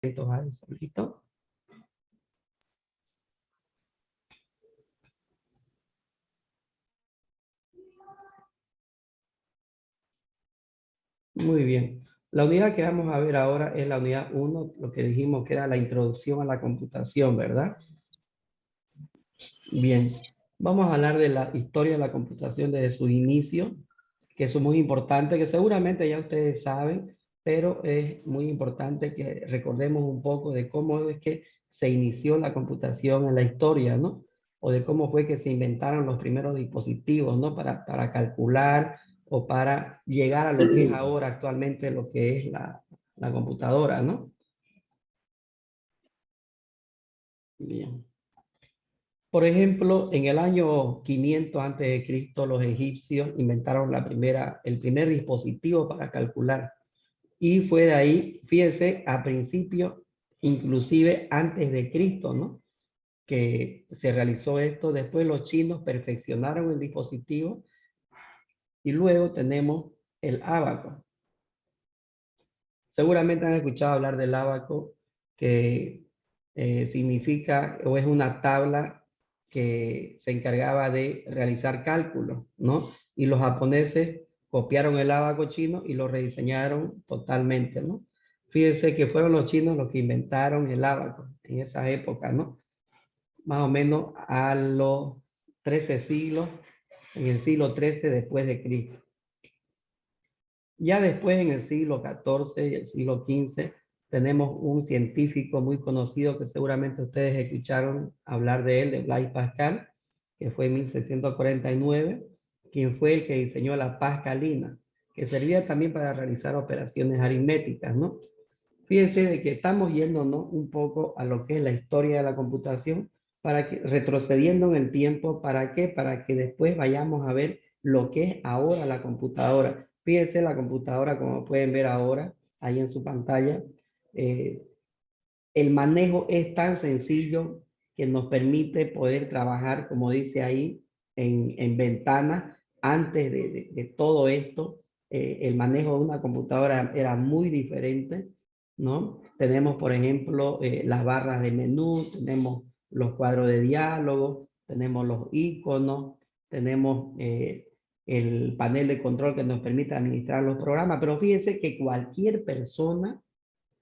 a eso, ¿listo? Muy bien. La unidad que vamos a ver ahora es la unidad 1, lo que dijimos que era la introducción a la computación, ¿verdad? Bien. Vamos a hablar de la historia de la computación desde su inicio, que eso es muy importante, que seguramente ya ustedes saben, pero es muy importante que recordemos un poco de cómo es que se inició la computación en la historia, ¿no? O de cómo fue que se inventaron los primeros dispositivos, ¿no? Para calcular o para llegar a lo que es ahora actualmente lo que es la computadora, ¿no? Bien. Por ejemplo, en el año 500 antes de Cristo, los egipcios inventaron el primer dispositivo para calcular. Y fue de ahí, fíjense, a principio, inclusive antes de Cristo, ¿no? Que se realizó esto. Después los chinos perfeccionaron el dispositivo y luego tenemos el ábaco. Seguramente han escuchado hablar del ábaco, que significa o es una tabla que se encargaba de realizar cálculos, ¿no? Y los japoneses copiaron el ábaco chino y lo rediseñaron totalmente, ¿no? Fíjense que fueron los chinos los que inventaron el ábaco en esa época, ¿no? Más o menos a los 13 siglos, en el siglo 13 después de Cristo. Ya después, en el siglo XIV y el siglo XV, tenemos un científico muy conocido que seguramente ustedes escucharon hablar de él, de Blaise Pascal, que fue en 1649, quien fue el que diseñó la pascalina, que servía también para realizar operaciones aritméticas, ¿no? Fíjense de que estamos yéndonos un poco a lo que es la historia de la computación, para que, retrocediendo en el tiempo, ¿para qué? Para que después vayamos a ver lo que es ahora la computadora. Fíjense la computadora, como pueden ver ahora, ahí en su pantalla. eh, el manejo es tan sencillo que nos permite poder trabajar, como dice ahí, en ventanas. Antes de todo esto, el manejo de una computadora era muy diferente, ¿no? Tenemos, por ejemplo, las barras de menú, tenemos los cuadros de diálogo, tenemos los iconos, tenemos el panel de control que nos permite administrar los programas, pero fíjense que cualquier persona.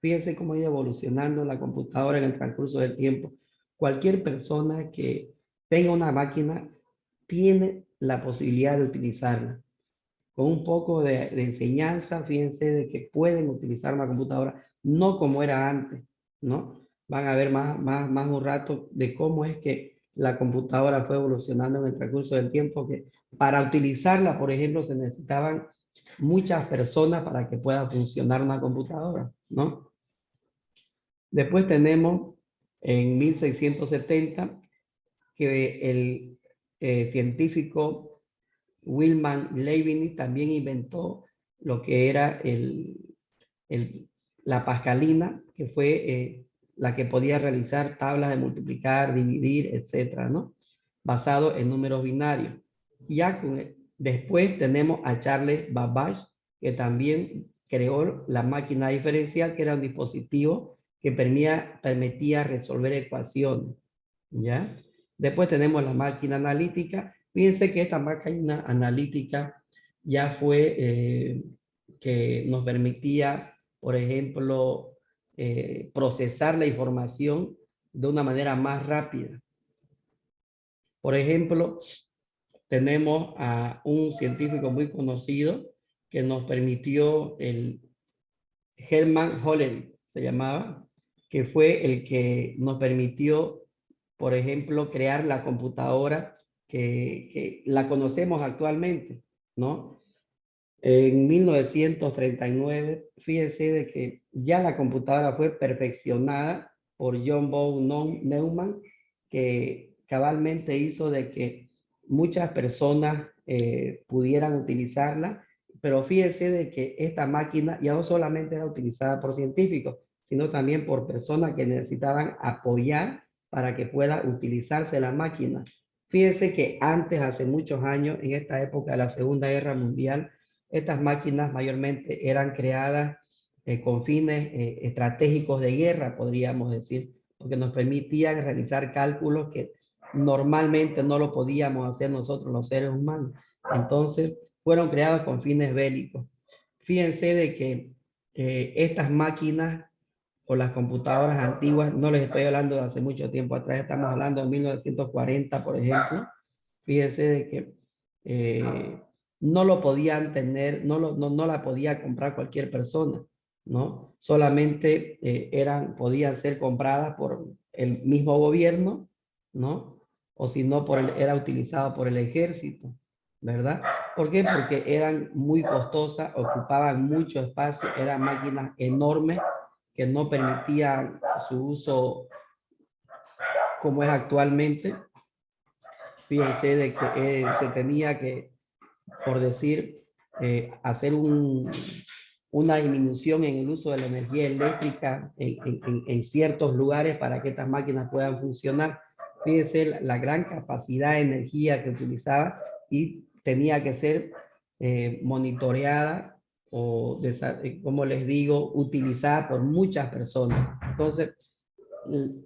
Fíjense cómo ha ido evolucionando la computadora en el transcurso del tiempo. Cualquier persona que tenga una máquina tiene la posibilidad de utilizarla. Con un poco de enseñanza, fíjense de que pueden utilizar una computadora, no como era antes, ¿no? Van a ver más un rato de cómo es que la computadora fue evolucionando en el transcurso del tiempo, que para utilizarla, por ejemplo, se necesitaban muchas personas para que pueda funcionar una computadora, ¿no? Después tenemos en 1670 que el científico Wilhelm Leibniz también inventó lo que era la pascalina, que fue la que podía realizar tablas de multiplicar, dividir, etcétera, ¿no? Basado en números binarios. Ya después tenemos a Charles Babbage, que también creó la máquina diferencial, que era un dispositivo que permitía resolver ecuaciones, ¿ya? Después tenemos la máquina analítica. Fíjense que esta máquina analítica ya fue que nos permitía, por ejemplo, procesar la información de una manera más rápida. Por ejemplo, tenemos a un científico muy conocido que nos permitió, el Hermann Hollerith se llamaba, que fue el que nos permitió, por ejemplo, crear la computadora que la conocemos actualmente, ¿no? En 1939, fíjense de que ya la computadora fue perfeccionada por John von Neumann, que cabalmente hizo de que muchas personas pudieran utilizarla, pero fíjense de que esta máquina ya no solamente era utilizada por científicos, sino también por personas que necesitaban apoyar para que pueda utilizarse la máquina. Fíjense que antes, hace muchos años, en esta época de la Segunda Guerra Mundial, estas máquinas mayormente eran creadas con fines estratégicos de guerra, podríamos decir, porque nos permitían realizar cálculos que normalmente no lo podíamos hacer nosotros los seres humanos. Entonces, fueron creados con fines bélicos. Fíjense de que estas máquinas o las computadoras antiguas, no les estoy hablando de hace mucho tiempo atrás, estamos hablando de 1940, por ejemplo. Fíjense de que no lo podían tener, no la podía comprar cualquier persona, ¿no? Solamente podían ser compradas por el mismo gobierno, ¿no? O si no, era utilizado por el ejército, ¿verdad? ¿Por qué? Porque eran muy costosas, ocupaban mucho espacio, eran máquinas enormes que no permitían su uso como es actualmente. Fíjense de que se tenía que, por decir, hacer una disminución en el uso de la energía eléctrica en ciertos lugares para que estas máquinas puedan funcionar. Fíjense la gran capacidad de energía que utilizaba y tenía que ser monitoreada o, como les digo, utilizada por muchas personas. Entonces,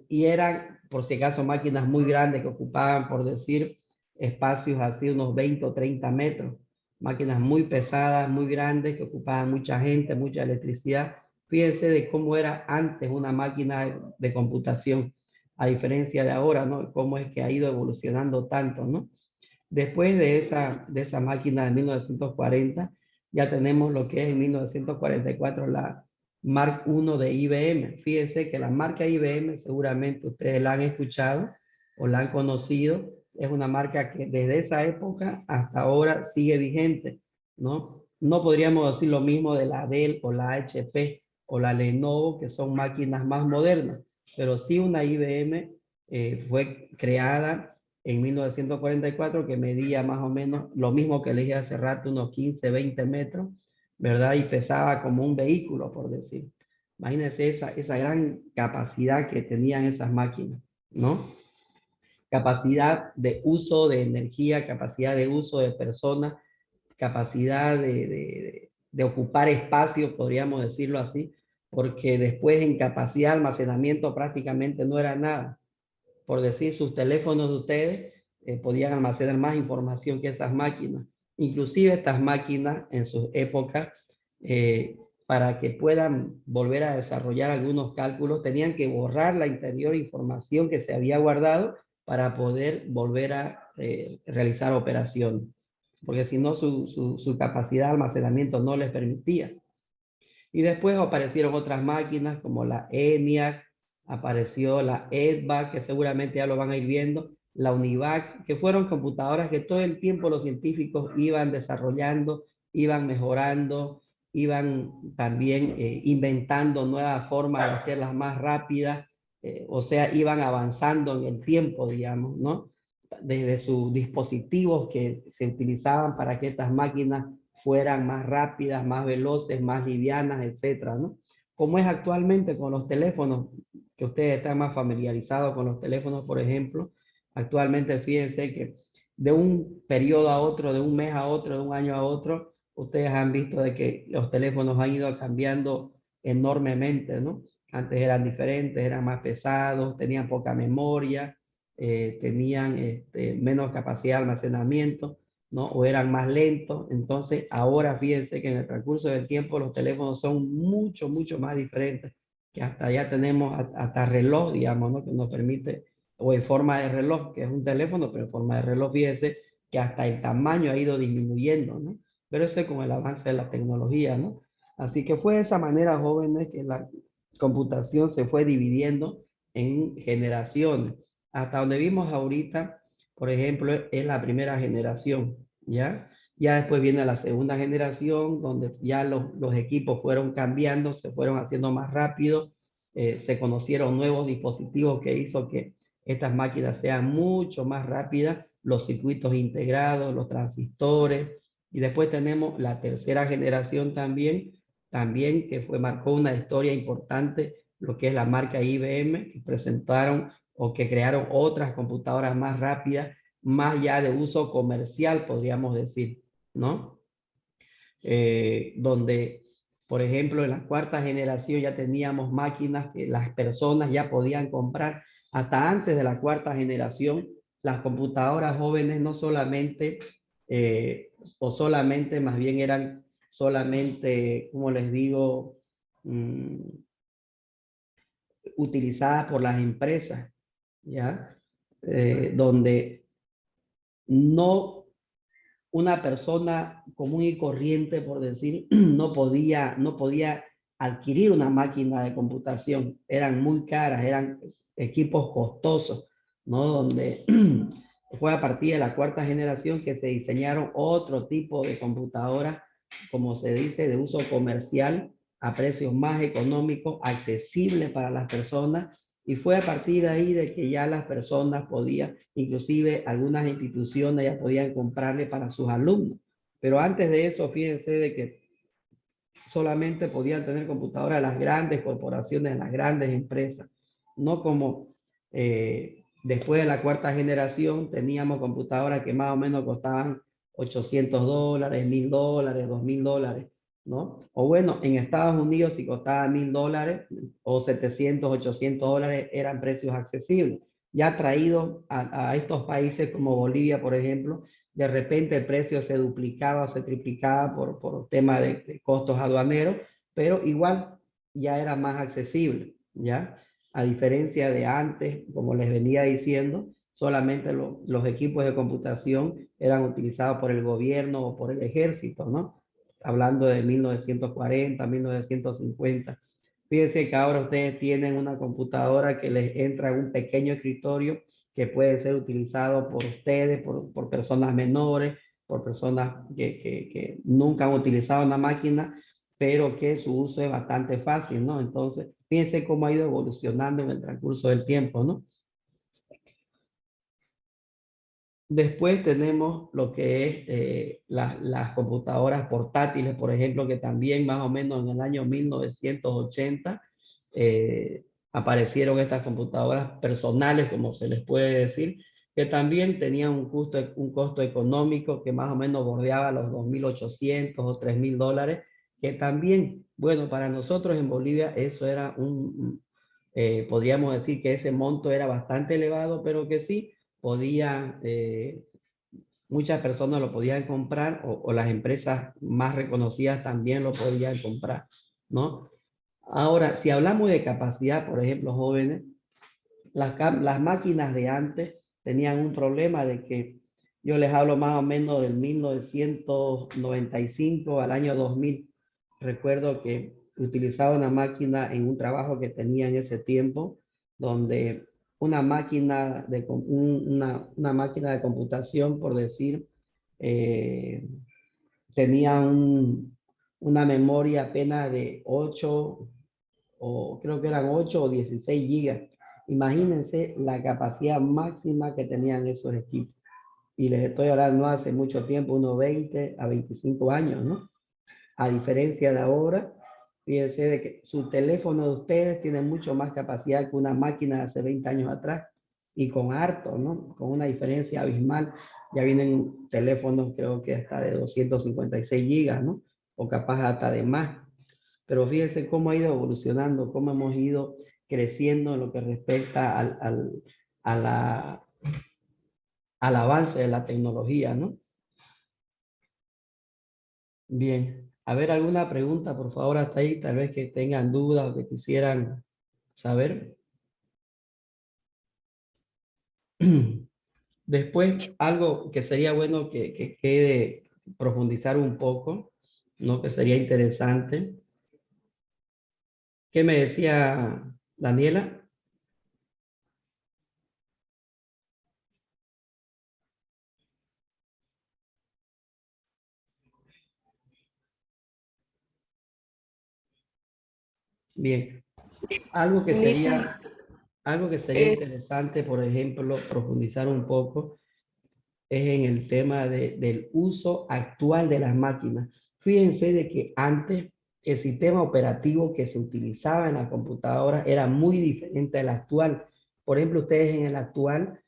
y eran, por si acaso, máquinas muy grandes que ocupaban, por decir, espacios así, unos 20 o 30 metros. Máquinas muy pesadas, muy grandes, que ocupaban mucha gente, mucha electricidad. Fíjense de cómo era antes una máquina de computación, a diferencia de ahora, ¿no? Cómo es que ha ido evolucionando tanto, ¿no? Después de esa máquina de 1940, ya tenemos lo que es en 1944 la Mark I de IBM. Fíjense que la marca IBM, seguramente ustedes la han escuchado o la han conocido, es una marca que desde esa época hasta ahora sigue vigente, ¿no? No podríamos decir lo mismo de la Dell o la HP o la Lenovo, que son máquinas más modernas, pero sí una IBM fue creada en 1944, que medía más o menos lo mismo que le dije hace rato, unos 15, 20 metros, ¿verdad? Y pesaba como un vehículo, por decir. Imagínense esa gran capacidad que tenían esas máquinas, ¿no? Capacidad de uso de energía, capacidad de uso de personas, capacidad de ocupar espacio, podríamos decirlo así, porque después en capacidad de almacenamiento prácticamente no era nada. Por decir, sus teléfonos de ustedes podían almacenar más información que esas máquinas. Inclusive estas máquinas en sus épocas, para que puedan volver a desarrollar algunos cálculos, tenían que borrar la anterior información que se había guardado para poder volver a realizar operaciones, porque si no su capacidad de almacenamiento no les permitía. Y después aparecieron otras máquinas como la ENIAC, apareció la EDVAC, que seguramente ya lo van a ir viendo, la UNIVAC, que fueron computadoras que todo el tiempo los científicos iban desarrollando, iban mejorando, iban también inventando nuevas formas de hacerlas más rápidas, o sea, iban avanzando en el tiempo, digamos, ¿no? Desde sus dispositivos que se utilizaban para que estas máquinas fueran más rápidas, más veloces, más livianas, etcétera, ¿no? Como es actualmente con los teléfonos, que ustedes están más familiarizados con los teléfonos, por ejemplo, actualmente fíjense que de un periodo a otro, de un mes a otro, de un año a otro, ustedes han visto de que los teléfonos han ido cambiando enormemente, ¿no? Antes eran diferentes, eran más pesados, tenían poca memoria, tenían menos capacidad de almacenamiento, ¿no? O eran más lentos. Entonces, ahora fíjense que en el transcurso del tiempo los teléfonos son mucho, mucho más diferentes, que hasta ya tenemos hasta reloj, digamos, ¿no? Que nos permite, o en forma de reloj, que es un teléfono, pero en forma de reloj, fíjense que hasta el tamaño ha ido disminuyendo, ¿no? Pero eso es con el avance de la tecnología, ¿no? Así que fue de esa manera, jóvenes, que la computación se fue dividiendo en generaciones. Hasta donde vimos ahorita, por ejemplo, es la primera generación, ¿ya? Ya después viene la segunda generación, donde ya los equipos fueron cambiando, se fueron haciendo más rápido, se conocieron nuevos dispositivos que hizo que estas máquinas sean mucho más rápidas, los circuitos integrados, los transistores, y después tenemos la tercera generación también que marcó una historia importante, lo que es la marca IBM, que presentaron o que crearon otras computadoras más rápidas, más ya de uso comercial, podríamos decir, ¿no? Donde Por ejemplo, en la cuarta generación ya teníamos máquinas que las personas ya podían comprar. Hasta antes de la cuarta generación, las computadoras jóvenes no solamente, o solamente, más bien eran solamente, como les digo, utilizadas por las empresas, ¿ya? Donde no una persona común y corriente, por decir, no podía adquirir una máquina de computación. Eran muy caras, eran equipos costosos, ¿no? Donde fue a partir de la cuarta generación que se diseñaron otro tipo de computadoras, como se dice, de uso comercial, a precios más económicos, accesibles para las personas, y fue a partir de ahí de que ya las personas podían, inclusive algunas instituciones ya podían comprarle para sus alumnos. Pero antes de eso, fíjense de que solamente podían tener computadoras las grandes corporaciones, las grandes empresas, no como después de la cuarta generación teníamos computadoras que más o menos costaban $800, $1000, $2000, ¿no? O bueno, en Estados Unidos si costaba $1000 o 700, $800 eran precios accesibles. Ya traído a estos países como Bolivia, por ejemplo, de repente el precio se duplicaba o se triplicaba por tema de costos aduaneros, pero igual ya era más accesible, ¿ya? A diferencia de antes, como les venía diciendo, solamente los equipos de computación eran utilizados por el gobierno o por el ejército, ¿no? Hablando de 1940, 1950. Fíjense que ahora ustedes tienen una computadora que les entra en un pequeño escritorio que puede ser utilizado por ustedes, por personas menores, por personas que nunca han utilizado una máquina, pero que su uso es bastante fácil, ¿no? Entonces, fíjense cómo ha ido evolucionando en el transcurso del tiempo, ¿no? Después tenemos lo que es las computadoras portátiles, por ejemplo, que también más o menos en el año 1980 aparecieron estas computadoras personales, como se les puede decir, que también tenían un costo económico que más o menos bordeaba los 2800 o $3000, que también, bueno, para nosotros en Bolivia eso era podríamos decir que ese monto era bastante elevado, pero que sí podía, muchas personas lo podían comprar o las empresas más reconocidas también lo podían comprar, ¿no? Ahora, si hablamos de capacidad, por ejemplo, jóvenes, las máquinas de antes tenían un problema de que yo les hablo más o menos del 1995 al año 2000. Recuerdo que utilizaba una máquina en un trabajo que tenía en ese tiempo, donde una máquina de computación, por decir, eh, tenía una memoria apenas de 8 o creo que eran 8 o 16 gigas. Imagínense la capacidad máxima que tenían esos equipos. Y les estoy hablando no hace mucho tiempo, unos 20 a 25 años, ¿no? A diferencia de ahora, fíjense de que su teléfono de ustedes tiene mucho más capacidad que una máquina de hace 20 años atrás y con harto, ¿no? Con una diferencia abismal. Ya vienen teléfonos creo que hasta de 256 gigas, ¿no? O capaz hasta de más. Pero fíjense cómo ha ido evolucionando, cómo hemos ido creciendo en lo que respecta a al avance de la tecnología, ¿no? Bien, a ver, alguna pregunta, por favor, hasta ahí, tal vez que tengan dudas o que quisieran saber. Después, algo que sería bueno que quede profundizar un poco, ¿no? Que sería interesante. ¿Qué me decía Daniela? Bien, algo que Dice, sería, algo que sería eh, interesante, por ejemplo, profundizar un poco, es en el tema del uso actual de las máquinas. Fíjense de que antes el sistema operativo que se utilizaba en la computadora era muy diferente al actual. Por ejemplo, ustedes en el actual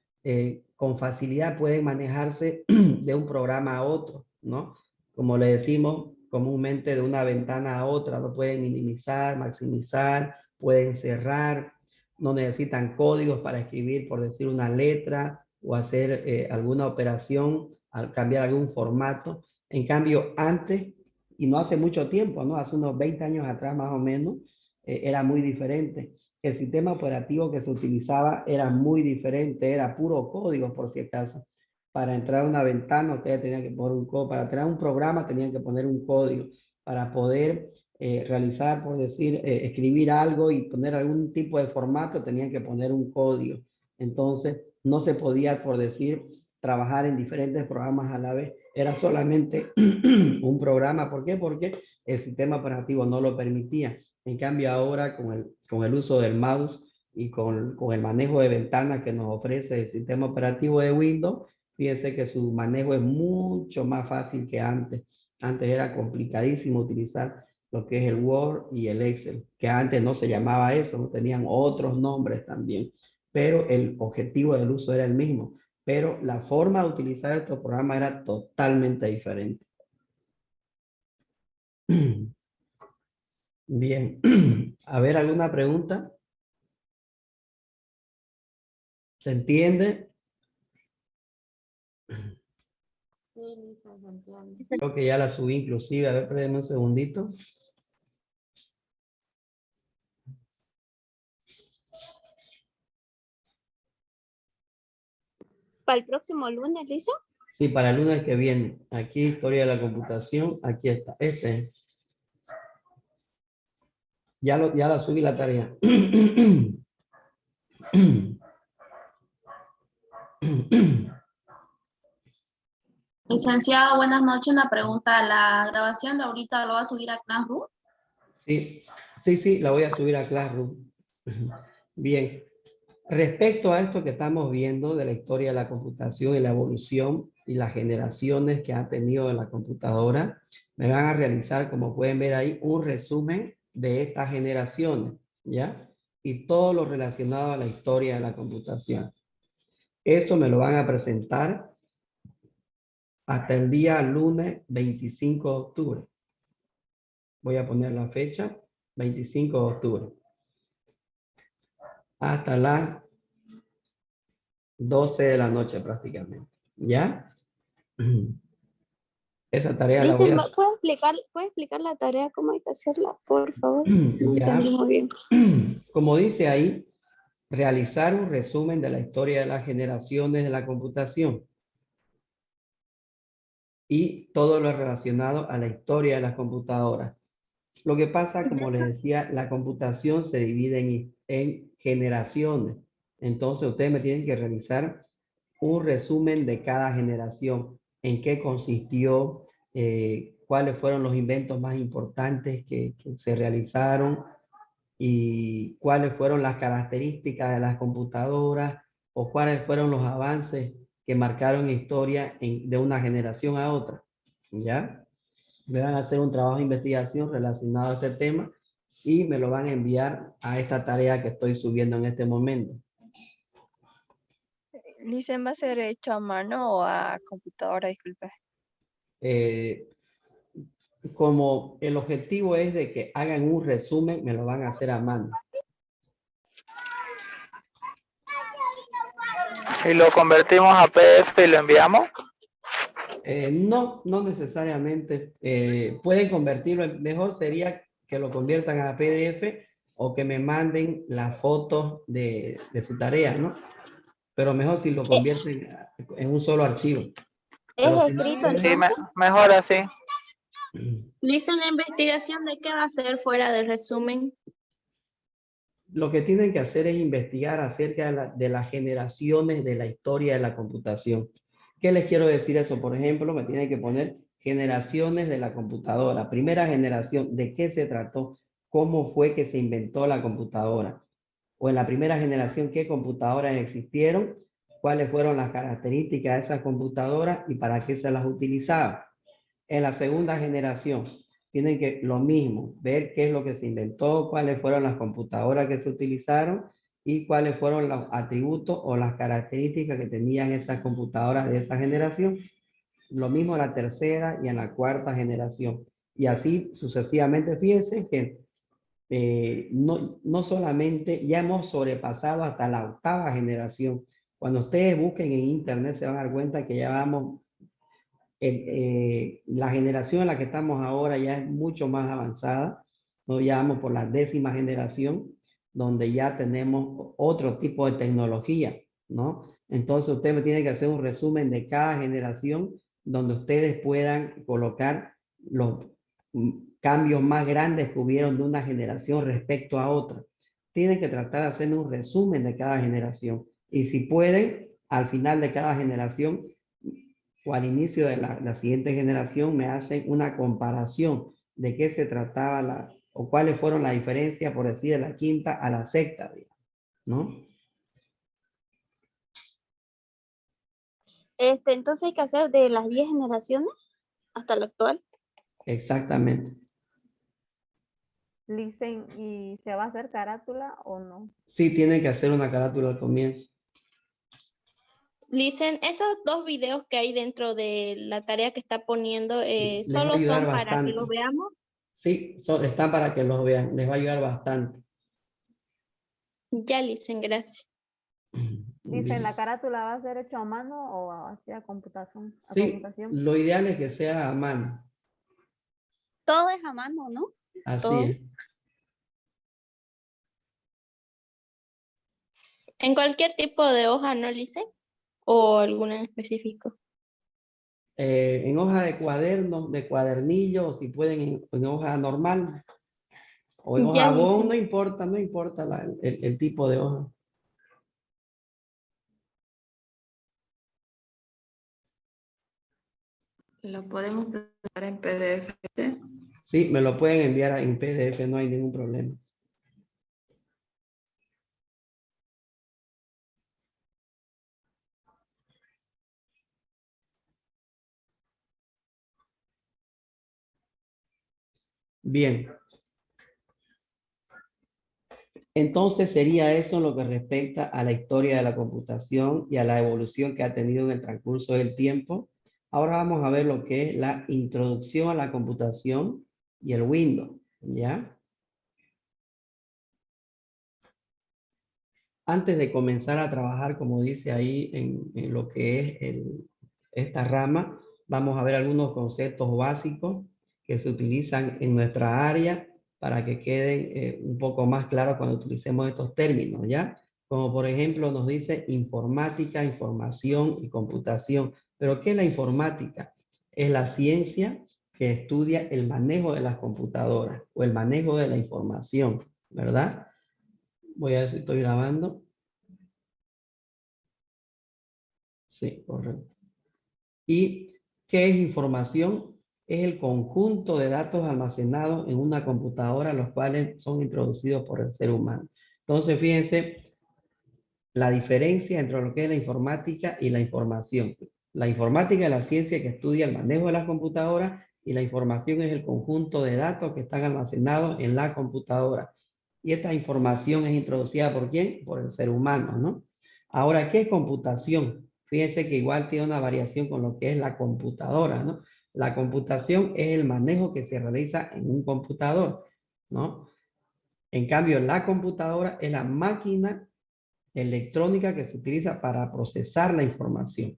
con facilidad pueden manejarse de un programa a otro, ¿no? Como le decimos, comúnmente de una ventana a otra, lo pueden minimizar, maximizar, pueden cerrar, no necesitan códigos para escribir, por decir una letra o hacer alguna operación, al cambiar algún formato. En cambio, antes, y no hace mucho tiempo, ¿no? Hace unos 20 años atrás más o menos, era muy diferente. El sistema operativo que se utilizaba era muy diferente, era puro código por si acaso. Para entrar a una ventana ustedes tenían que poner un código, para entrar a un programa tenían que poner un código, para poder realizar, por decir, escribir algo y poner algún tipo de formato tenían que poner un código. Entonces no se podía, por decir, trabajar en diferentes programas a la vez. Era solamente un programa. ¿Por qué? Porque el sistema operativo no lo permitía. En cambio ahora con el uso del mouse y con el manejo de ventanas que nos ofrece el sistema operativo de Windows, fíjense que su manejo es mucho más fácil que antes. Antes era complicadísimo utilizar lo que es el Word y el Excel, que antes no se llamaba eso, no tenían otros nombres también, pero el objetivo del uso era el mismo, pero la forma de utilizar estos programas era totalmente diferente. Bien, a ver, ¿alguna pregunta? ¿Se entiende? Sí, Lisa, se entiende. Creo que ya la subí inclusive, a ver, espérenme un segundito. ¿Para el próximo lunes, Lisa? Sí, para el lunes que viene. Aquí, historia de la computación, aquí está. Ya la subí la tarea. Licenciado, buenas noches. Una pregunta. ¿La grabación de ahorita lo va a subir a Classroom? Sí, la voy a subir a Classroom. Bien. Respecto a esto que estamos viendo de la historia de la computación y la evolución y las generaciones que ha tenido en la computadora, me van a realizar, como pueden ver ahí, un resumen de estas generaciones, ¿ya? Y todo lo relacionado a la historia de la computación. Eso me lo van a presentar hasta el día lunes 25 de octubre. Voy a poner la fecha, 25 de octubre. Hasta las 12 de la noche prácticamente, ¿ya? Esa tarea la Lisa, voy a... ¿puede explicar la tarea, cómo hay que hacerla, por favor? No entendí Ya. muy bien. Como dice ahí, realizar un resumen de la historia de las generaciones de la computación y todo lo relacionado a la historia de las computadoras. Lo que pasa, como les decía, la computación se divide en generaciones. Entonces, ustedes me tienen que realizar un resumen de cada generación, en qué consistió, cuáles fueron los inventos más importantes que se realizaron y cuáles fueron las características de las computadoras o cuáles fueron los avances que marcaron historia de una generación a otra. ¿Ya? Me van a hacer un trabajo de investigación relacionado a este tema y me lo van a enviar a esta tarea que estoy subiendo en este momento. ¿Licen va a ser hecho a mano o a computadora? Disculpe. Como el objetivo es de que hagan un resumen, me lo van a hacer a mano. ¿Y lo convertimos a PDF y lo enviamos? No necesariamente. Pueden convertirlo, mejor sería que lo conviertan a PDF o que me manden las fotos de su tarea, ¿no? Pero mejor si lo convierten en un solo archivo. ¿Es Pero escrito Sí, entonces? mejor así. Lisa, ¿la investigación de qué va a hacer fuera del resumen? Lo que tienen que hacer es investigar acerca de las generaciones de la historia de la computación. ¿Qué les quiero decir eso? Por ejemplo, me tienen que poner generaciones de la computadora. Primera generación, ¿de qué se trató? ¿Cómo fue que se inventó la computadora? O en la primera generación, ¿qué computadoras existieron? ¿Cuáles fueron las características de esas computadoras y para qué se las utilizaba? En la segunda generación, tienen que lo mismo, ver qué es lo que se inventó, cuáles fueron las computadoras que se utilizaron y cuáles fueron los atributos o las características que tenían esas computadoras de esa generación. Lo mismo en la tercera y en la cuarta generación. Y así sucesivamente. Fíjense que no solamente ya hemos sobrepasado hasta la 8ª generación. Cuando ustedes busquen en internet se van a dar cuenta que ya vamos, la generación en la que estamos ahora ya es mucho más avanzada, ¿no? Ya vamos por la 10ª generación, donde ya tenemos otro tipo de tecnología, ¿no? Entonces usted me tiene que hacer un resumen de cada generación donde ustedes puedan colocar los cambios más grandes que hubieron de una generación respecto a otra. Tienen que tratar de hacer un resumen de cada generación. Y si pueden, al final de cada generación o al inicio de la siguiente generación, me hacen una comparación de qué se trataba o cuáles fueron las diferencias, por decir, de la 5ª a la 6ª, ¿no? Entonces hay que hacer de las 10 generaciones hasta la actual. Exactamente. Listen, ¿y se va a hacer carátula o no? Sí, tiene que hacer una carátula al comienzo. Listen, esos 2 videos que hay dentro de la tarea que está poniendo, Les va a ¿solo ayudar son para que bastante. los veamos? Sí, están para que los vean. Les va a ayudar bastante. Ya, Listen, gracias. Dice, Bien. ¿la carátula va a ser hecha a mano o hacia computación? ¿A Sí, computación? lo ideal es que sea a mano. Todo es a mano, ¿no? Así Todo. es. ¿En cualquier tipo de hoja, no, Listen? ¿O alguna en específico? En hoja de cuaderno, de cuadernillo, o si pueden en hoja normal o en hoja Ya, bond, Listen. no importa el tipo de hoja. Lo podemos presentar en PDF. Sí, me lo pueden enviar en PDF, no hay ningún problema. Bien. Entonces sería eso lo que respecta a la historia de la computación y a la evolución que ha tenido en el transcurso del tiempo. Ahora vamos a ver lo que es la introducción a la computación y el Windows, ¿ya? Antes de comenzar a trabajar, como dice ahí, en lo que es esta rama, vamos a ver algunos conceptos básicos que se utilizan en nuestra área para que queden un poco más claros cuando utilicemos estos términos, ¿ya? Como por ejemplo nos dice informática, información y computación. ¿Pero qué es la informática? Es la ciencia que estudia el manejo de las computadoras o el manejo de la información, ¿verdad? Voy a ver si estoy grabando. Sí, correcto. ¿Y qué es información? Es el conjunto de datos almacenados en una computadora, los cuales son introducidos por el ser humano. Entonces, fíjense la diferencia entre lo que es la informática y la información. La informática es la ciencia que estudia el manejo de las computadoras y la información es el conjunto de datos que están almacenados en la computadora. Y esta información es introducida ¿por quién? Por el ser humano, ¿no? Ahora, ¿qué es computación? Fíjense que igual tiene una variación con lo que es la computadora, ¿no? La computación es el manejo que se realiza en un computador, ¿no? En cambio, la computadora es la máquina electrónica que se utiliza para procesar la información.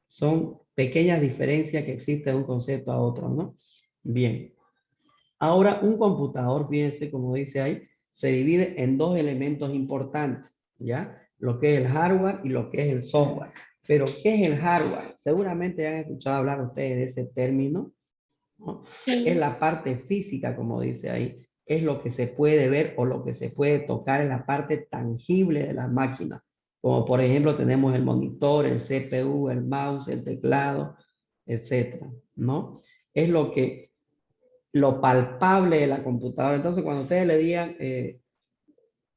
Son pequeñas diferencias que existen de un concepto a otro, ¿no? Bien. Ahora, un computador, fíjense, como dice ahí, se divide en 2 elementos importantes, ¿ya? Lo que es el hardware y lo que es el software. Pero, ¿qué es el hardware? Seguramente han escuchado hablar ustedes de ese término, ¿no? Sí. Es la parte física, como dice ahí. Es lo que se puede ver o lo que se puede tocar en la parte tangible de la máquina. Como por ejemplo tenemos el monitor, el CPU, el mouse, el teclado, etcétera, ¿no? Es lo palpable de la computadora. Entonces cuando ustedes le digan,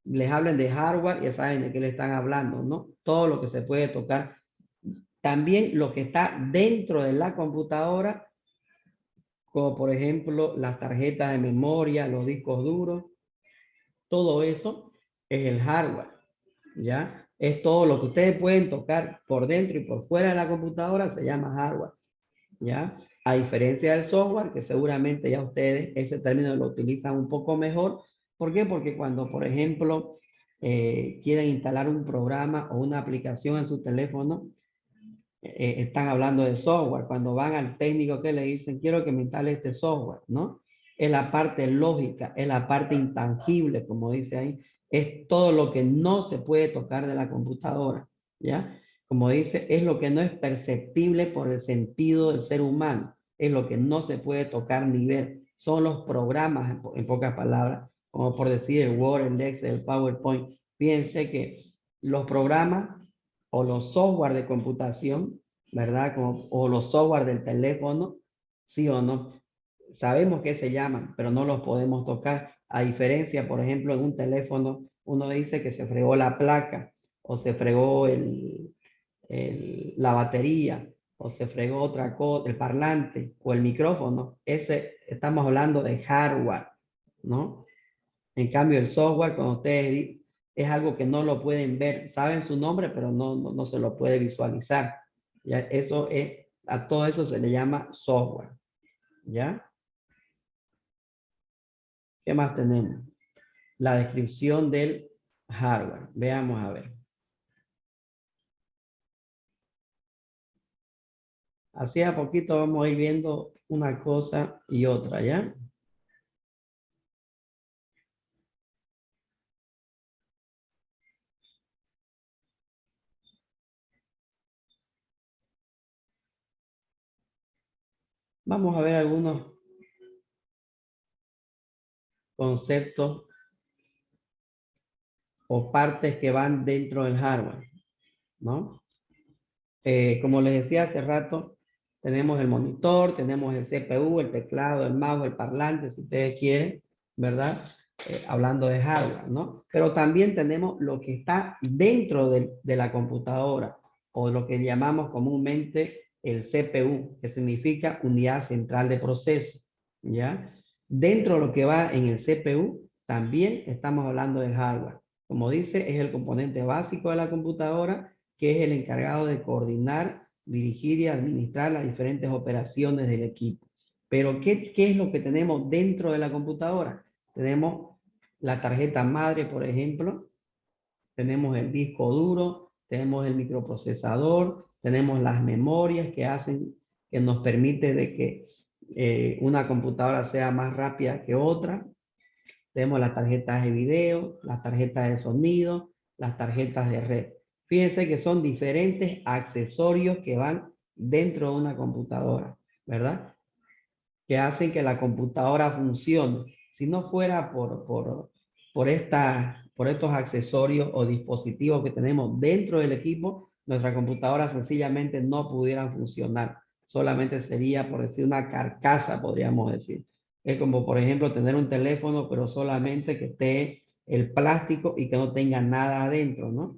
les hablen de hardware, ya saben de qué le están hablando, ¿no? Todo lo que se puede tocar. También lo que está dentro de la computadora, como por ejemplo las tarjetas de memoria, los discos duros, todo eso es el hardware, ¿ya? Es todo lo que ustedes pueden tocar por dentro y por fuera de la computadora, se llama hardware, ¿ya? A diferencia del software, que seguramente ya ustedes ese término lo utilizan un poco mejor. ¿Por qué? Porque cuando, por ejemplo, quieren instalar un programa o una aplicación en su teléfono, están hablando de software. Cuando van al técnico que le dicen, quiero que me instale este software, ¿no? Es la parte lógica, es la parte intangible, como dice ahí. Es todo lo que no se puede tocar de la computadora, ¿ya? Como dice, es lo que no es perceptible por el sentido del ser humano. Es lo que no se puede tocar ni ver. Son los programas, en pocas palabras, como por decir el Word, el Excel, el PowerPoint. Fíjense que los programas o los software de computación, ¿verdad? Como, o los software del teléfono, sí o no. Sabemos que se llaman, pero no los podemos tocar. A diferencia, por ejemplo, en un teléfono, uno dice que se fregó la placa, o se fregó la batería, o se fregó otra cosa, el parlante, o el micrófono. Estamos hablando de hardware, ¿no? En cambio, el software, cuando ustedes es algo que no lo pueden ver, saben su nombre, pero no se lo puede visualizar. ¿Ya? Eso es, a todo eso se le llama software. ¿Ya? ¿Qué más tenemos? La descripción del hardware. Veamos a ver. Así a poquito vamos a ir viendo una cosa y otra, ¿ya? Vamos a ver algunos conceptos o partes que van dentro del hardware, ¿no? Como les decía hace rato, tenemos el monitor, tenemos el CPU, el teclado, el mouse, el parlante, si ustedes quieren, ¿verdad? Hablando de hardware, ¿no? Pero también tenemos lo que está dentro de la computadora, o lo que llamamos comúnmente el CPU, que significa unidad central de proceso, ¿ya? Dentro de lo que va en el CPU, también estamos hablando de hardware. Como dice, es el componente básico de la computadora, que es el encargado de coordinar, dirigir y administrar las diferentes operaciones del equipo. Pero, ¿qué es lo que tenemos dentro de la computadora? Tenemos la tarjeta madre, por ejemplo, tenemos el disco duro, tenemos el microprocesador, tenemos las memorias que nos permite de que una computadora sea más rápida que otra. Tenemos las tarjetas de video, las tarjetas de sonido, las tarjetas de red. Fíjense que son diferentes accesorios que van dentro de una computadora, ¿verdad? Que hacen que la computadora funcione. Si no fuera por estos accesorios o dispositivos que tenemos dentro del equipo, nuestra computadora sencillamente no pudiera funcionar. Solamente sería, por decir, una carcasa, podríamos decir. Es como, por ejemplo, tener un teléfono, pero solamente que esté el plástico y que no tenga nada adentro, ¿no?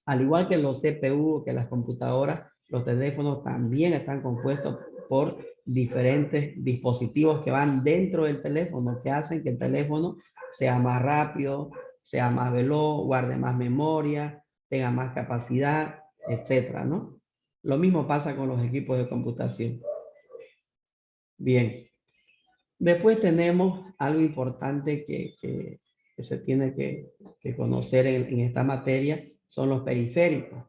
Al igual que los CPU, que las computadoras, los teléfonos también están compuestos por diferentes dispositivos que van dentro del teléfono, que hacen que el teléfono sea más rápido, sea más veloz, guarde más memoria, tenga más capacidad, etcétera, ¿no? Lo mismo pasa con los equipos de computación. Bien. Después tenemos algo importante que se tiene que conocer en esta materia, son los periféricos.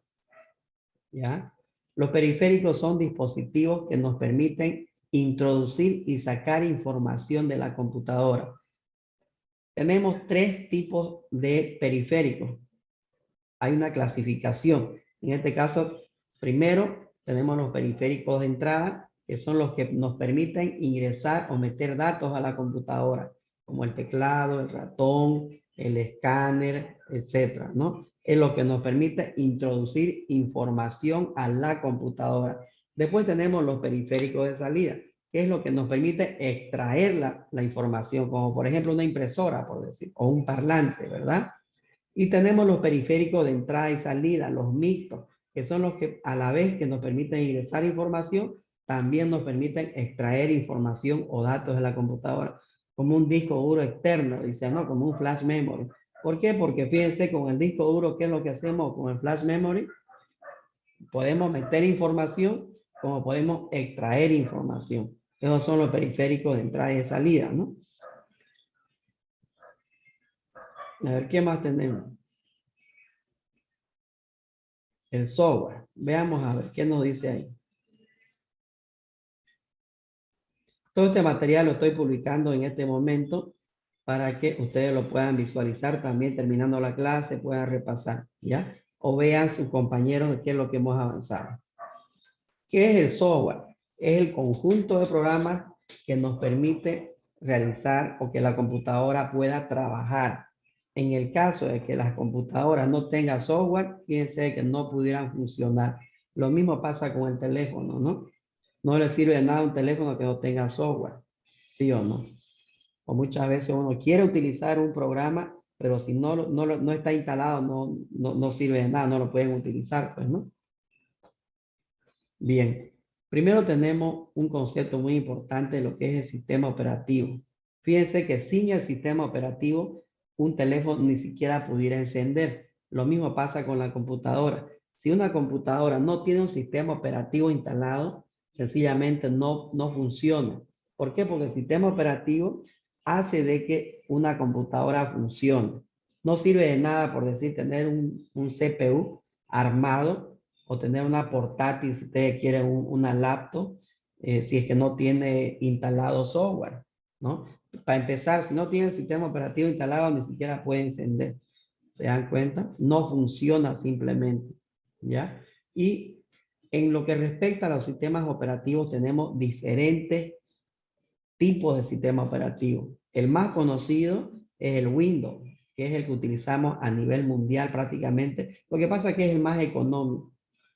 ¿Ya? Los periféricos son dispositivos que nos permiten introducir y sacar información de la computadora. Tenemos tres tipos de periféricos. Hay una clasificación. En este caso, primero tenemos los periféricos de entrada, que son los que nos permiten ingresar o meter datos a la computadora, como el teclado, el ratón, el escáner, etcétera, ¿no? Es lo que nos permite introducir información a la computadora. Después tenemos los periféricos de salida, que es lo que nos permite extraer la información, como por ejemplo una impresora, por decir, o un parlante, ¿verdad? Y tenemos los periféricos de entrada y salida, los mixtos, que son los que a la vez que nos permiten ingresar información, también nos permiten extraer información o datos de la computadora, como un disco duro externo, dice, ¿no? Como un flash memory. ¿Por qué? Porque fíjense, con el disco duro, ¿qué es lo que hacemos con el flash memory? Podemos meter información, como podemos extraer información. Esos son los periféricos de entrada y de salida, ¿no? A ver, ¿qué más tenemos? El software. Veamos a ver qué nos dice ahí. Todo este material lo estoy publicando en este momento para que ustedes lo puedan visualizar también terminando la clase, puedan repasar, ¿ya? O vean sus compañeros de qué es lo que hemos avanzado. ¿Qué es el software? Es el conjunto de programas que nos permite realizar o que la computadora pueda trabajar. En el caso de que las computadoras no tengan software, fíjense que no pudieran funcionar. Lo mismo pasa con el teléfono, ¿no? No le sirve de nada un teléfono que no tenga software, ¿sí o no? O muchas veces uno quiere utilizar un programa, pero si no está instalado, no sirve de nada, no lo pueden utilizar, pues, ¿no? Bien, primero tenemos un concepto muy importante de lo que es el sistema operativo. Fíjense que sin el sistema operativo, un teléfono ni siquiera pudiera encender. Lo mismo pasa con la computadora. Si una computadora no tiene un sistema operativo instalado, sencillamente no funciona. ¿Por qué? Porque el sistema operativo hace de que una computadora funcione. No sirve de nada, por decir, tener un CPU armado o tener una portátil si ustedes quieren una laptop, si es que no tiene instalado software, ¿no? Para empezar, si no tiene el sistema operativo instalado, ni siquiera puede encender. ¿Se dan cuenta? No funciona simplemente, ¿ya? Y en lo que respecta a los sistemas operativos, tenemos diferentes tipos de sistema operativo. El más conocido es el Windows, que es el que utilizamos a nivel mundial prácticamente. Lo que pasa es que es el más económico.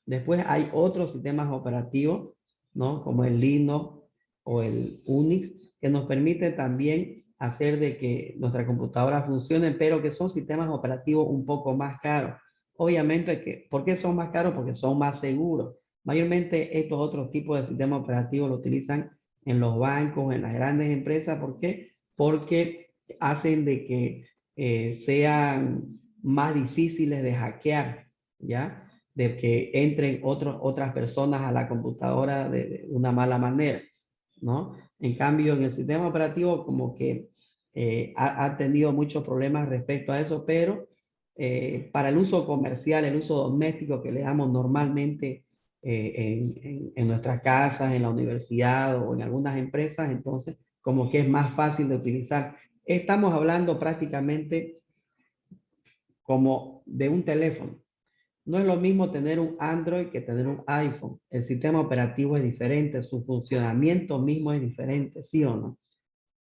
Después hay otros sistemas operativos, ¿no? Como el Linux o el Unix, que nos permite también hacer de que nuestra computadora funcione, pero que son sistemas operativos un poco más caros. Obviamente, ¿por qué son más caros? Porque son más seguros. Mayormente estos otros tipos de sistemas operativos lo utilizan en los bancos, en las grandes empresas. ¿Por qué? Porque hacen de que sean más difíciles de hackear, ¿ya? De que entren otras personas a la computadora de una mala manera, ¿no? En cambio, en el sistema operativo como que ha tenido muchos problemas respecto a eso, pero para el uso comercial, el uso doméstico que le damos normalmente en nuestras casas, en la universidad o en algunas empresas, entonces como que es más fácil de utilizar. Estamos hablando prácticamente como de un teléfono. No es lo mismo tener un Android que tener un iPhone. El sistema operativo es diferente, su funcionamiento mismo es diferente, ¿sí o no?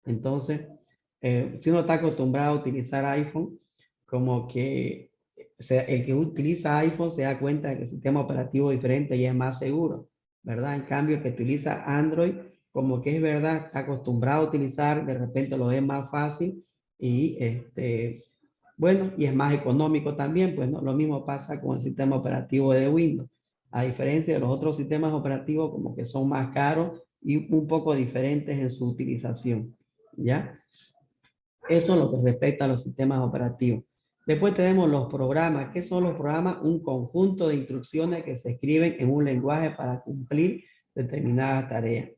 Entonces, si uno está acostumbrado a utilizar iPhone, como que el que utiliza iPhone se da cuenta de que el sistema operativo es diferente y es más seguro, ¿verdad? En cambio, el que utiliza Android, como que es verdad, está acostumbrado a utilizar, de repente lo es más fácil y bueno, y es más económico también, pues no, lo mismo pasa con el sistema operativo de Windows. A diferencia de los otros sistemas operativos, como que son más caros y un poco diferentes en su utilización, ¿ya? Eso es lo que respecta a los sistemas operativos. Después tenemos los programas. ¿Qué son los programas? Un conjunto de instrucciones que se escriben en un lenguaje para cumplir determinadas tareas,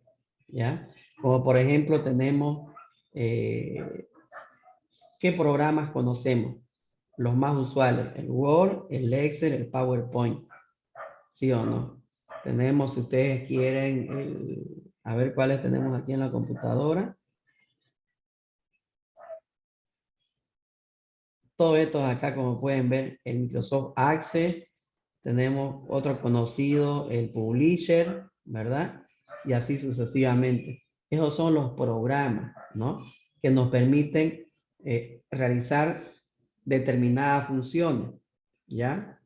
¿ya? Como por ejemplo tenemos, ¿qué programas conocemos? Los más usuales, el Word, el Excel, el PowerPoint. ¿Sí o no? Tenemos, si ustedes quieren, a ver cuáles tenemos aquí en la computadora. Todos estos acá, como pueden ver, el Microsoft Access. Tenemos otro conocido, el Publisher, ¿verdad? Y así sucesivamente. Esos son los programas, ¿no? Que nos permiten realizar determinadas funciones, ¿ya?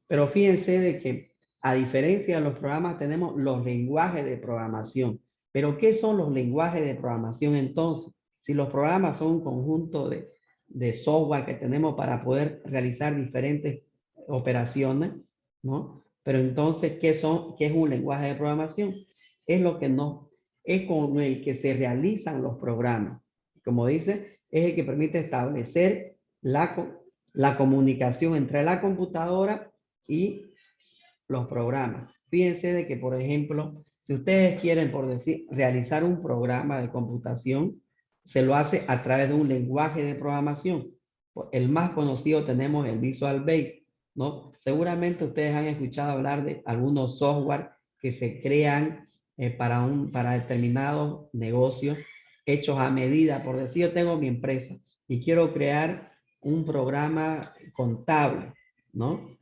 Pero fíjense de que a diferencia de los programas tenemos los lenguajes de programación. ¿Pero qué son los lenguajes de programación entonces? Si los programas son un conjunto de software que tenemos para poder realizar diferentes operaciones, ¿no? Pero entonces, ¿qué es un lenguaje de programación? Es lo que es con el que se realizan los programas. Como dice, es el que permite establecer la comunicación entre la computadora y los programas. Fíjense de que, por ejemplo, Si ustedes quieren, por decir, realizar un programa de computación, se lo hace a través de un lenguaje de programación. El más conocido tenemos el Visual Basic, ¿no? Seguramente ustedes han escuchado hablar de algunos software que se crean para determinados negocios hechos a medida. Por decir, yo tengo mi empresa y quiero crear un programa contable, ¿no?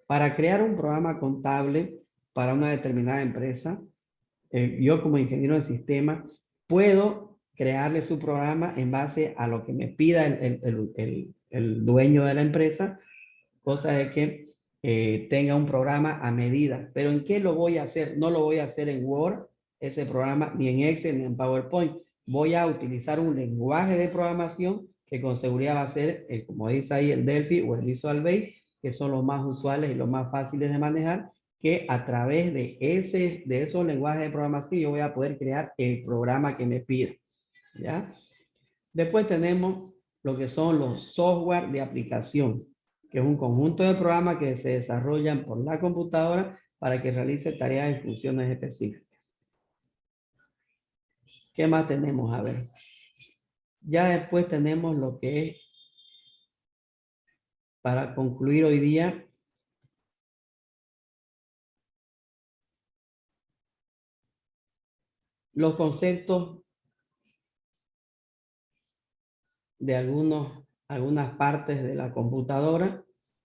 Para crear un programa contable para una determinada empresa, yo como ingeniero de sistemas puedo crearle su programa en base a lo que me pida el dueño de la empresa, cosa de que tenga un programa a medida. Pero ¿en qué lo voy a hacer? No lo voy a hacer en Word, ese programa, ni en Excel, ni en PowerPoint. Voy a utilizar un lenguaje de programación que con seguridad va a ser, como dice ahí, el Delphi o el Visual Basic, que son los más usuales y los más fáciles de manejar, que a través de esos lenguajes de programación yo voy a poder crear el programa que me pida, ¿ya? Después tenemos lo que son los software de aplicación, que es un conjunto de programas que se desarrollan por la computadora para que realice tareas y funciones específicas. ¿Qué más tenemos? A ver. Ya después tenemos lo que es, para concluir hoy día, los conceptos de algunas partes de la computadora,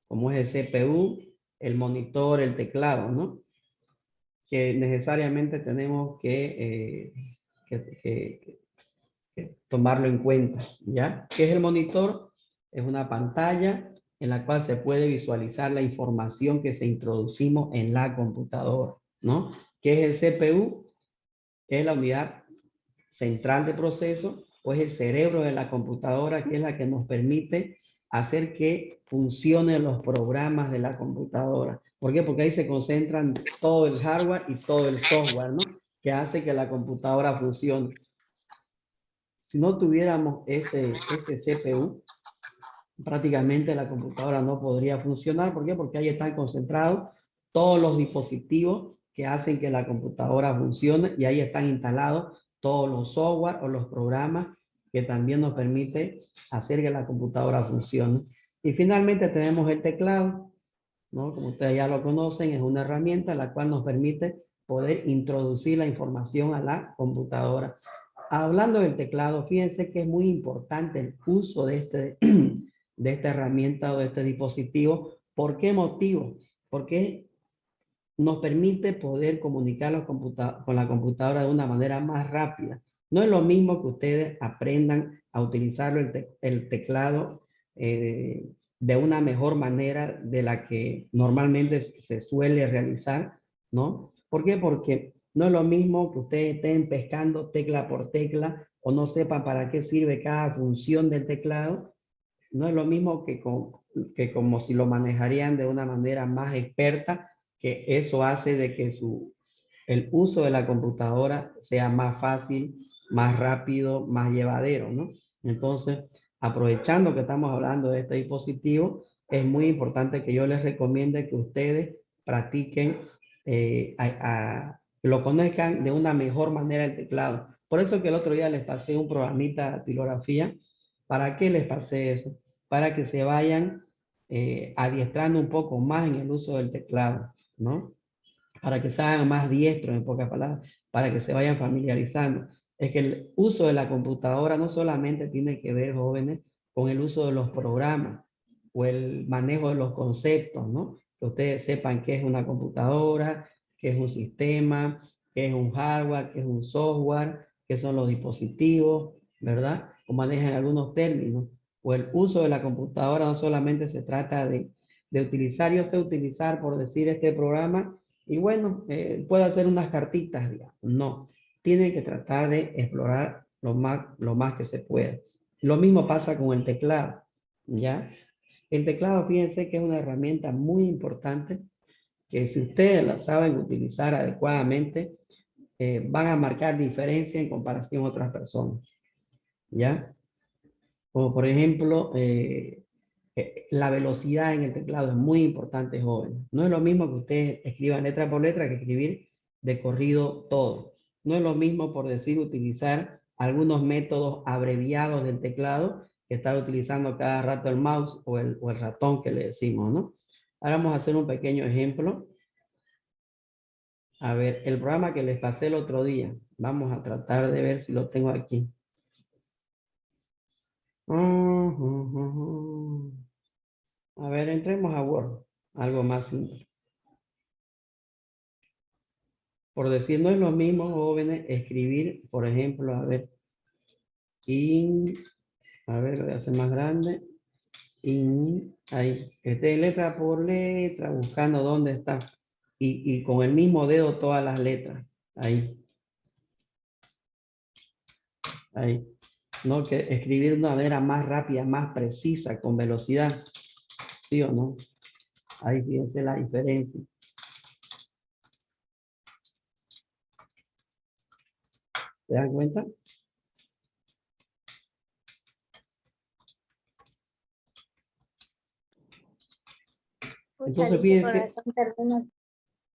como es el CPU, el monitor, el teclado, ¿no? Que necesariamente tenemos que tomarlo en cuenta, ¿ya? ¿Qué es el monitor? Es una pantalla en la cual se puede visualizar la información que se introducimos en la computadora, ¿no? ¿Qué es el CPU? Es la unidad central de proceso, o es el cerebro de la computadora, que es la que nos permite hacer que funcionen los programas de la computadora. ¿Por qué? Porque ahí se concentran todo el hardware y todo el software, ¿no? Que hace que la computadora funcione. Si no tuviéramos ese CPU, prácticamente la computadora no podría funcionar. ¿Por qué? Porque ahí están concentrados todos los dispositivos que hacen que la computadora funcione, y ahí están instalados todos los software o los programas que también nos permite hacer que la computadora funcione. Y finalmente tenemos el teclado, ¿no? Como ustedes ya lo conocen, es una herramienta la cual nos permite poder introducir la información a la computadora. Hablando del teclado, fíjense que es muy importante el uso de esta herramienta o de este dispositivo. ¿Por qué motivo? Porque nos permite poder comunicar con la computadora de una manera más rápida. No es lo mismo que ustedes aprendan a utilizarlo el teclado de una mejor manera de la que normalmente se suele realizar, ¿no? ¿Por qué? Porque no es lo mismo que ustedes estén pescando tecla por tecla o no sepan para qué sirve cada función del teclado. No es lo mismo que como si lo manejarían de una manera más experta, que eso hace de que el uso de la computadora sea más fácil, más rápido, más llevadero, ¿no? Entonces, aprovechando que estamos hablando de este dispositivo, es muy importante que yo les recomiende que ustedes practiquen, lo conozcan de una mejor manera el teclado. Por eso que el otro día les pasé un programita de tipografía. ¿Para qué les pasé eso? Para que se vayan adiestrando un poco más en el uso del teclado, ¿no? Para que se hagan más diestros, en pocas palabras, para que se vayan familiarizando. Es que el uso de la computadora no solamente tiene que ver, jóvenes, con el uso de los programas o el manejo de los conceptos, ¿no? Que ustedes sepan qué es una computadora, qué es un sistema, qué es un hardware, qué es un software, qué son los dispositivos, ¿verdad? O manejan algunos términos. O el uso de la computadora no solamente se trata de utilizar, yo sé utilizar, por decir, este programa, y bueno, puedo hacer unas cartitas, digamos. No, tiene que tratar de explorar lo más que se pueda. Lo mismo pasa con el teclado, ¿ya? El teclado, fíjense que es una herramienta muy importante, que si ustedes la saben utilizar adecuadamente, van a marcar diferencia en comparación a otras personas, ¿ya? Como por ejemplo, la velocidad en el teclado es muy importante, joven. No es lo mismo que ustedes escriban letra por letra que escribir de corrido todo. No es lo mismo, por decir, utilizar algunos métodos abreviados del teclado que estar utilizando cada rato el mouse o el ratón que le decimos, ¿no? Ahora vamos a hacer un pequeño ejemplo. A ver, el programa que les pasé el otro día. Vamos a tratar de ver si lo tengo aquí. A ver, entremos a Word. Algo más simple. Por decir, no es lo mismo, jóvenes, escribir, por ejemplo, a ver, a ver, lo voy a hacer más grande. Ahí, esté letra por letra, buscando dónde está. Y con el mismo dedo todas las letras. Ahí. Ahí. No, que escribir de una manera más rápida, más precisa, con velocidad. ¿Sí o no? Ahí fíjense la diferencia. ¿Se dan cuenta? Entonces, fíjense,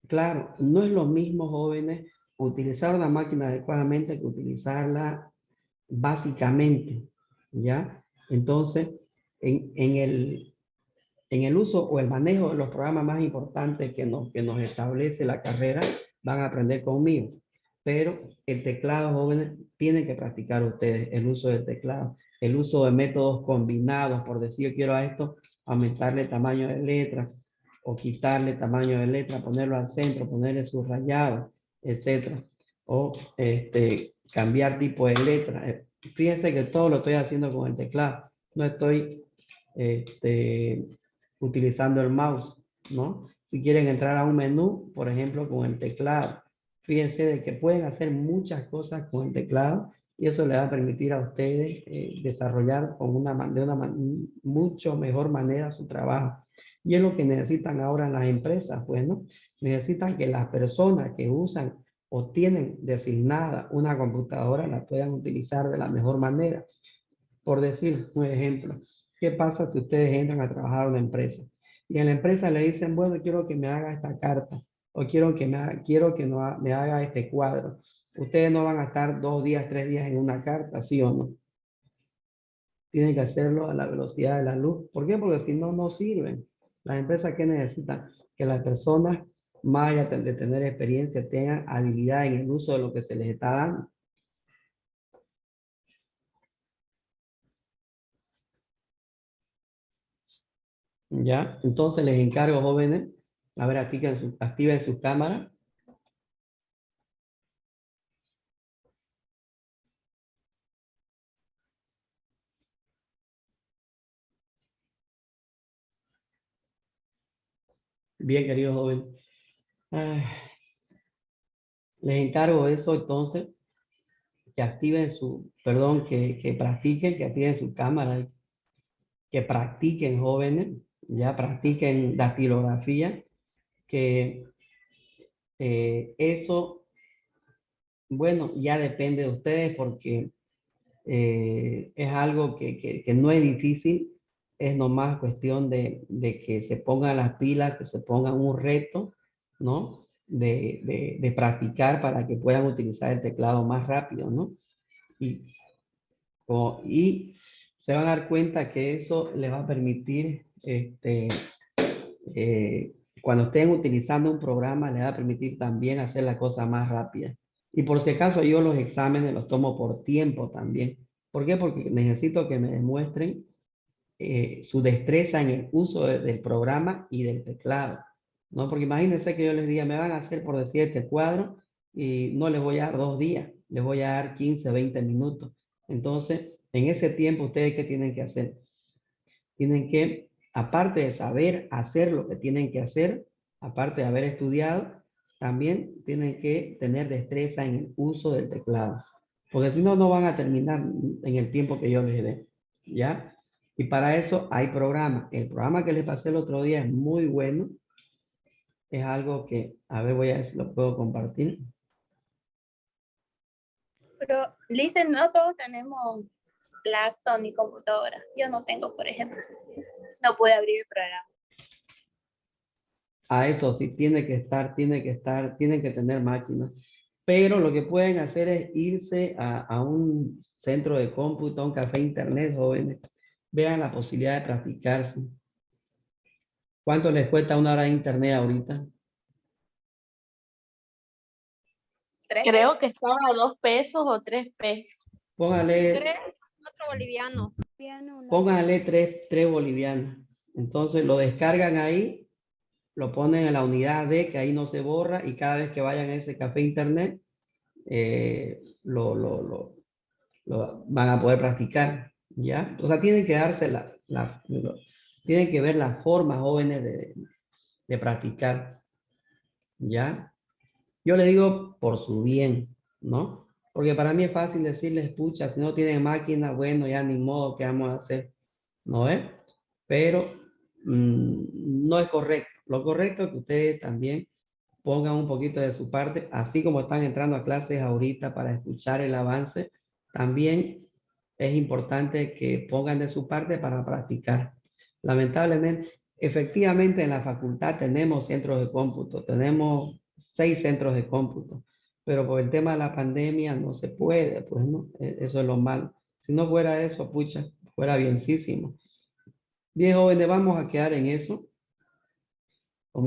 claro, no es lo mismo, jóvenes, utilizar una máquina adecuadamente que utilizarla básicamente, ¿ya? Entonces, en el uso o el manejo de los programas más importantes que nos establece la carrera, van a aprender conmigo. Pero el teclado, jóvenes, tienen que practicar ustedes el uso del teclado, el uso de métodos combinados, por decir, yo quiero a esto aumentarle el tamaño de letra, o quitarle tamaño de letra, ponerlo al centro, ponerle subrayado, etcétera. O cambiar tipo de letra. Fíjense que todo lo estoy haciendo con el teclado. No estoy utilizando el mouse, ¿no? Si quieren entrar a un menú, por ejemplo, con el teclado. Fíjense de que pueden hacer muchas cosas con el teclado y eso les va a permitir a ustedes desarrollar de una mucho mejor manera su trabajo. Y es lo que necesitan ahora las empresas, pues, ¿no? Necesitan que las personas que usan o tienen designada una computadora la puedan utilizar de la mejor manera. Por decir un ejemplo, ¿qué pasa si ustedes entran a trabajar a una empresa? Y en la empresa le dicen, bueno, quiero que me haga esta carta, o quiero que me haga este cuadro. Ustedes no van a estar 2 días, 3 días en una carta, ¿sí o no? Tienen que hacerlo a la velocidad de la luz. ¿Por qué? Porque si no, no sirven. Las empresas que necesitan que las personas, más allá de tener experiencia, tengan habilidad en el uso de lo que se les está dando. ¿Ya? Entonces les encargo, jóvenes, a ver, activen su cámara. Bien, queridos jóvenes. Les encargo eso, entonces, que activen que practiquen, que activen su cámara, que practiquen, jóvenes, ya practiquen dactilografía, que eso, bueno, ya depende de ustedes porque es algo que no es difícil, es nomás cuestión de que se pongan las pilas, que se pongan un reto, ¿no? De practicar para que puedan utilizar el teclado más rápido, ¿no? Y se van a dar cuenta que eso les va a permitir, cuando estén utilizando un programa, les va a permitir también hacer la cosa más rápida. Y por si acaso yo los exámenes los tomo por tiempo también. ¿Por qué? Porque necesito que me demuestren su destreza en el uso del programa y del teclado, ¿no? Porque imagínense que yo les diga, me van a hacer por decir este cuadro y no les voy a dar 2 días, les voy a dar 15, 20 minutos. Entonces, en ese tiempo, ¿ustedes qué tienen que hacer? Tienen que, aparte de saber hacer lo que tienen que hacer, aparte de haber estudiado, también tienen que tener destreza en el uso del teclado. Porque si no, no van a terminar en el tiempo que yo les dé. ¿Ya? Y para eso hay programas. El programa que les pasé el otro día es muy bueno. Es algo que, a ver, voy a ver si lo puedo compartir. Pero, Listen, no todos tenemos laptop ni computadora. Yo no tengo, por ejemplo. No puedo abrir el programa. A eso sí, tienen que tener máquinas. Pero lo que pueden hacer es irse a un centro de cómputo, a un café internet, jóvenes. Vean la posibilidad de practicarse. ¿Cuánto les cuesta una hora de internet ahorita? Creo que estaba a 2 pesos o 3 pesos. Póngale, 4 bolivianos. póngale 3 bolivianos. Entonces lo descargan ahí, lo ponen en la unidad D, que ahí no se borra, y cada vez que vayan a ese café internet, van a poder practicar, ¿ya? O sea, tienen que darse tienen que ver las formas jóvenes de practicar, ¿ya? Yo le digo por su bien, ¿no? Porque para mí es fácil decirles, pucha, si no tienen máquina, bueno, ya ni modo, ¿qué vamos a hacer? ¿No es? Pero no es correcto. Lo correcto es que ustedes también pongan un poquito de su parte, así como están entrando a clases ahorita para escuchar el avance, también es importante que pongan de su parte para practicar. Lamentablemente, efectivamente en la facultad tenemos centros de cómputo, tenemos 6 centros de cómputo, pero por el tema de la pandemia no se puede, pues no, eso es lo malo. Si no fuera eso, pucha, fuera bienísimo. Bien, jóvenes, vamos a quedar en eso.